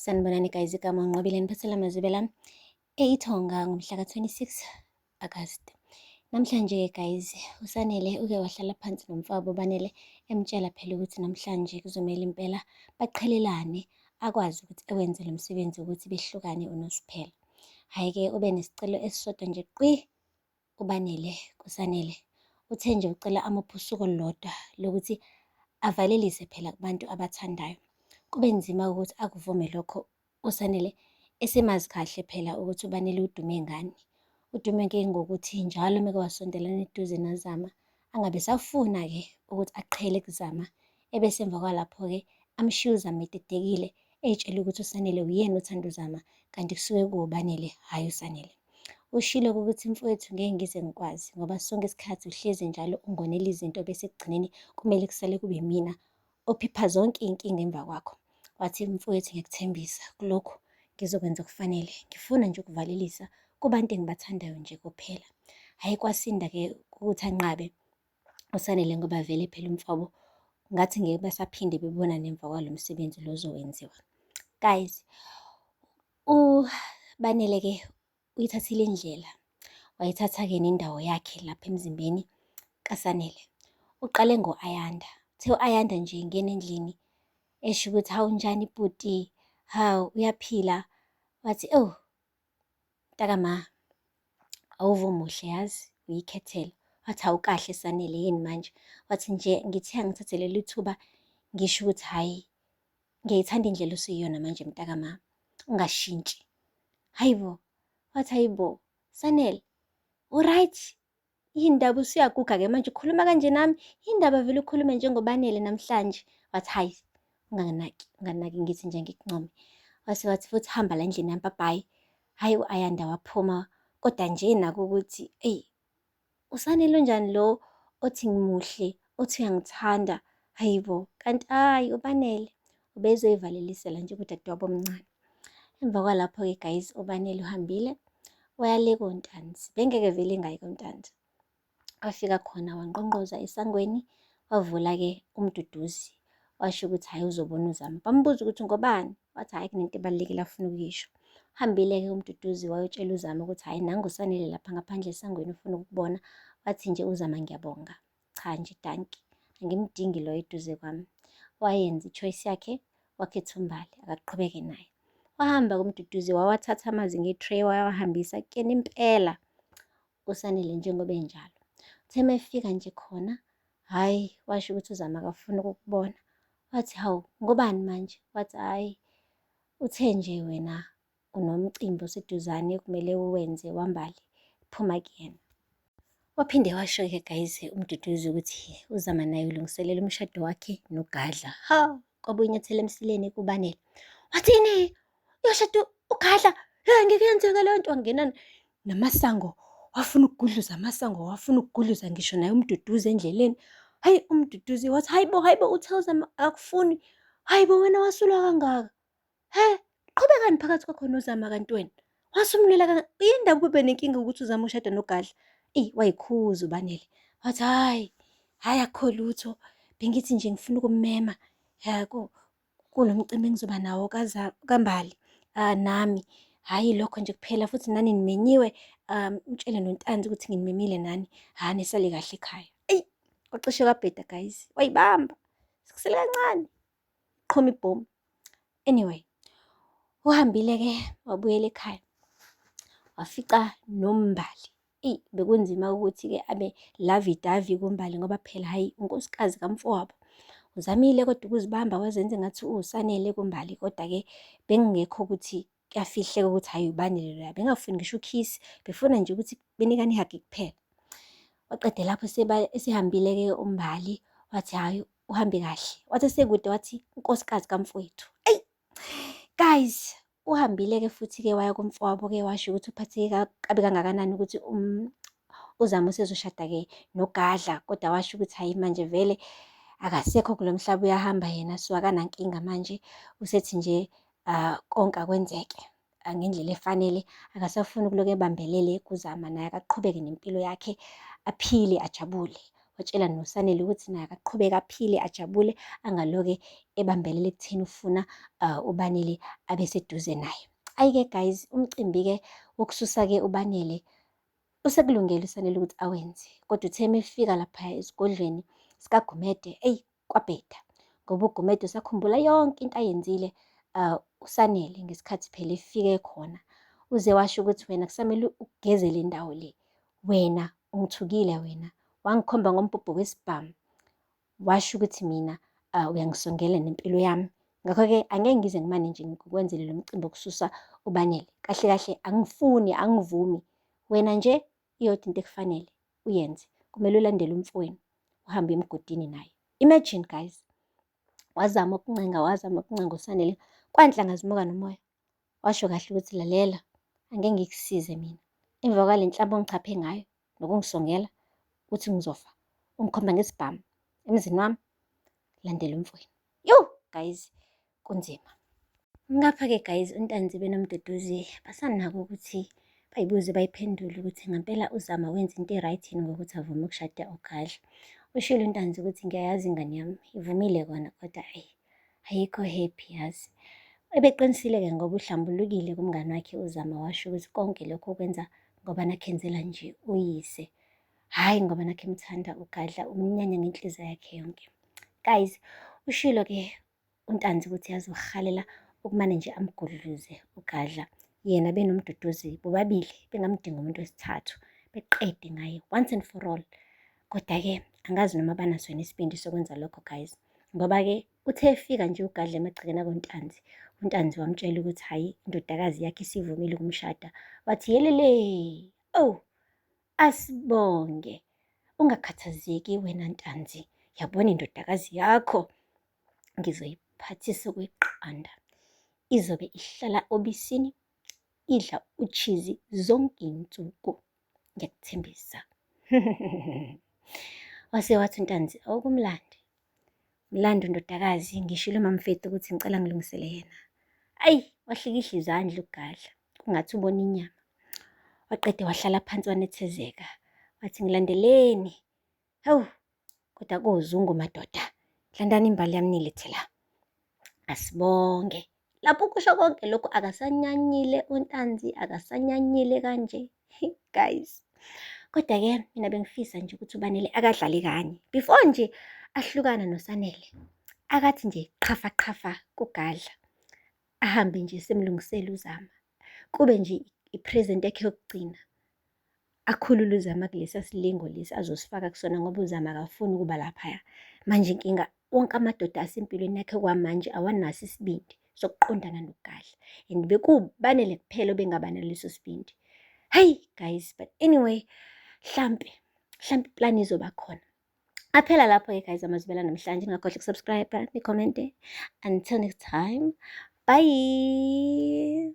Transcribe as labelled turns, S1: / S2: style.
S1: Sanibonani guys, igama Nqobile niphathela amazwi lami eIthonga ngomhla ka-26 Agasti. Namhlanje guys, uSanele uke wahlala phansi nomfowabo uBanele emtshela phela ukuthi namhlanje kuzomele impela baqhelelane, akwazi ukuthi ewenze lo msebenzi ukuthi behlukane uNosiphela. Hhayi-ke ube nesicelo esisodwa nje uBanele kuSanele. Uthe nje ucela amuphe usuku olulodwa lokuthi avalelise phela kubantu abathandayo. Kube nzima ukuthi akuvume lokho uSanele esemazi kahle phela ukuthi uBanele udume ngani. Udume-ke ngokuthi njalo uma wasondelana eduze noZama angabe safuna-ke ukuthi aqhele kuzama, ebese emva kwalapho-ke amshiye uZama edidekile ey'tshela ukuthi uSanele uyena othanda uZama kanti kusuke kuwuBanele, hhayi uSanele. Ushilo ukuthi mfowethu ngeke ngize ngikwazi ngoba sonke isikhathi uhlezi njalo ungonela izinto bese ekugcineni kumele kusale kube mina ophipha zonke iy'nkinga emva kwakho. Wathi mfowethu ngiyakuthembisa kulokhu ngizokwenza okufanele, ngifuna nje ukuvalelisa kubantu engibathandayo nje kuphela. Hhayi kwasinda-ke ukuthi anqabe uSanele ngoba vele phela umfowabo ngathi ngeke basaphinde bebonane emva kwalo msebenzi lo ozowenziwa. Guys, uBanele-ke uyithathile indlela, wayithatha-ke nendawo yakhe lapha emzimbeni kaSanele. Uqale ngo-Ayanda, uthe u-Ayanda nje ingena endlini esho ukuthi hawu njani bhuti, hawu uyaphila. Wathi oh mntakama, awuve muhle yazi uyikhethelo. Wathi awukahle Sanele yini manje? Wathi nje ngithe angithathe leli thuba ngisho ukuthi hhayi ngiyayithanda indlela osuyiyona manje mntakama, ungashintshi. Hayibo, wathi hayibo Sanele, u-right yini ndaba usuyaguga-ke manje ukhuluma kanje nami? Yini ndaba vele ukhulume njengoBanele namhlanje? Wathi hhayi unganaki ngithi nje ngikuncome. Wathi futhi hamba la endlini yamabhabhayi. Hhayi u-Ayanda waphuma, kodwa nje nakho ukuthi eyi uSanele unjani lo othi ngimuhle, othi uyangithanda, hayibo kanti hhayi uBanele ubezoyivalelisela nje kudadewabo omncane. Emva kwalapho-ke guys, uBanele uhambile waya le koNtanzi, bengeke vele engayi koNtanzi. Wafika khona wanqonqoza esangweni, wavula-ke umduduzi, washo ukuthi hhayi uzobona uZama. Bambuza ukuthi ngobani? Wathi hhayi kunento ebalulekile afuna ukuyisho. Hambile-ke umduduzi wayotshela uZama ukuthi hhayi nangu uSanele lapha ngaphandle esangweni ufuna ukubona. Wathi nje uZama ngiyabonga, cha nje danki, angimdingi lo eduze kwami. Wayenza i-choice yakhe, wakhetha uMbali akaqhubeke naye. Wahamba-ke umduduzi wawathatha amazi nge-tray wayawahambisa kuyena impela uSanele njengoba enjalo. Uthe uma efika nje khona, hhayi washo ukuthi uZama akafuna ukukubona. Wathi hawu ngobani manje? Wathi hhayi uthe nje wena unomcimbi oseduzane ekumele uwenze waMbali, phuma kuyena. Waphinde washo-ke guys umduduzi ukuthi uZama naye ulungiselela umshado wakhe noGadla. Ha, kwaba unyathela emsileni kuBanele. Wathini? Uyoshada uGadla? Ngeke yenzeka leyo nto. Wangena namasango, wafuna ukugudluza amasango, wafuna ukugudluza ngisho naye umduduzi endleleni. Hayi umduduzi wathi hayibo uthe uZama akufuni. Hayibo wena wasulwa kangaka. Qhubekani phakathi kwakho noZama kanti wena? Wasumlela kangaka? Yini ndaba ube nenkinga ukuthi uZama ushada noGadla? Wayikhuza uBanele. Wathi hhayi akukho lutho. Bengithi nje ngifuna ukumema kulo mcimbi engizoba nawo kaMbali. Nami hhayi lokho nje kuphela futhi nani nimenyiwe, mtshele noNtanzi ukuthi nginimemile nani. Nisale kahle ekhaya. Kwacishe kwabheda guys, wayibamba sekusele kancane qhoma ibhomu. Anyway, uhambile-ke wabuyela ekhaya wafica noMbali. Bekunzima ukuthi-ke abe lavi-davi kuMbali ngoba phela hhayi unkosikazi kamfowabo. Uzamile kodwa ukuzibamba wazenze ngathi uSanele kuMbali, kodwa-ke bengekho ukuthi kuyafihleka ukuthi hhayi uBanele loya. Bengafuni ngisho ukhisi, befuna nje ukuthi benikane ihagi kuphela. Waqeda lapho esehambile-ke uMbali, wathi hhayi uhambe kahle. Wathi esekude wathi unkosikazi kamfowethu. Guys, uhambile-ke futhi-ke waya kumfowabo-ke washo ukuthi uphatheke kabi kangakanani ukuthi uZama usezoshada-ke noGadla, kodwa washo ukuthi hhayi manje vele akasekho kulo mhlaba uyahamba yena, so akanankinga manje. Usethi nje konke akwenzeke ngendlela efanele, akasafuni ukuloku ebambelele kuZama, naye akaqhubeke nempilo yakhe aphile ajabule. watshela noSanele ukuthi naye akaqhubeke aphile ajabule, angaloke ebambelele ekutheni ufuna uBanele abe seduze naye. Ayi-ke guys, umcimbi-ke wokususa-ke uBanele usekulungele uSanele ukuthi awenze, kodwa uthe mefika laphaya esigodlweni sikaGumede, eyi kwabheda, ngoba uGumede usakhumbula yonke into ayenzile uSanele ngesikhathi phela efike khona. Uze washo ukuthi wena kusamele ugeze le ndawo le, wena ungithukile wena, wangikhomba ngombhobho wesibhamu, washo ukuthi mina uyangisongela nempilo yami. Ngakho-ke angeke ngize ngimane nje ngikwenzele lo mcimbi wokususa uBanele, kahle kahle angifuni, angivumi. Wena nje iyodwa into ekufanele uyenze, kumele ulandele umfowenu uhambe emgodini naye. Imagine guys, wazama ukuncenga uSanele, kwanhlanga zimuka nomoya. Washo kahle ukuthi lalela, angeke ngikusize mina, emva kwale nhlamba ongichaphe ngayo nokungisongela ukuthi ngizofa, ungikhomba ngesibhamu emzini wami, landela umfowenu. Guys, kunzima. Ngapha-ke guys, uNtanzi benomduduzi basanako ukuthi bayibuze bayiphendule ukuthi ngampela uZama wenza into e-right yini ngokuthi avume ukushada uGadla. Ushilo uNtanzi ukuthi ngiyayazi ingane yami ivumile kona, kodwa ayikho happy yazi. Ebeqinisile-ke ngoba uhlambulukile kumngani wakhe uZama, washo ukuthi konke lokho kwenza ngoba nakhenzela nje uyise, hhayi ngoba nakhe emthanda uGadla, umnyanya ngenhliziyo yakhe yonke. Guys, ushilo-ke uNtanzi ukuthi yazi uhalela ukumane nje amgudluze uGadla, yena benomduduzi bobabili bengamdinga umuntu wesithathu beqede ngaye once and for all. Kodwa-ke angazi noma banaso yini isibindi sokwenza lokho guys, ngoba-ke uthe efika nje uGadla emagcekeni akoNtanzi, uNtanzi wamtshela ukuthi hhayi, indodakazi yakhe isivumile ukumshada. Wathi yelele, asibonge, ungakhathazeki wena Ntanzi, yabona indodakazi yakho ngizoyiphathisa okweqanda, izobe ihlala obisini idla uchizi zonke iy'nsuku, ngiyakuthembisa. Wase wathi uNtanzi awukumlandi, mlando ndodakazi, ngishilo uMamFethu ukuthi ngicela ngilungisele yena. Ayi, wahlikihla izandla uGadla kungathi ubona inyama, waqeda wahlala phansi wanethezeka, wathi ngilandeleni. Kodwa kozungu madoda, hlandani imbali yami nilethe la, asibonge. Lapho kusho konke lokhu akasanyanyile uNtanzi, akasanyanyile kanje guys. Kodwa-ke mina bengifisa nje ukuthi uBanele akadlale kanye before nje ahlukana noSanele, akathi nje qhafa kuGadla, ahambe nje semlungisele uZama, kube nje i-present yakhe yokugcina, akhulule uZama kulesiya silingo lesi azosifaka kusona, ngoba uZama akafuni ukuba laphaya. Manje inkinga, wonke amadoda asempilweni yakhe kwamanje awanaso isibindi sokuqondana noGadla, and bekuwuBanele kuphela obengaba naleso sibindi. Hey guys, but anyway, hlampe plan izoba khona. Aphela lapho-ke guys amazwibela namhlanje, ningakhohlwa ukusubscribe, nikhomente. Until next time, bye.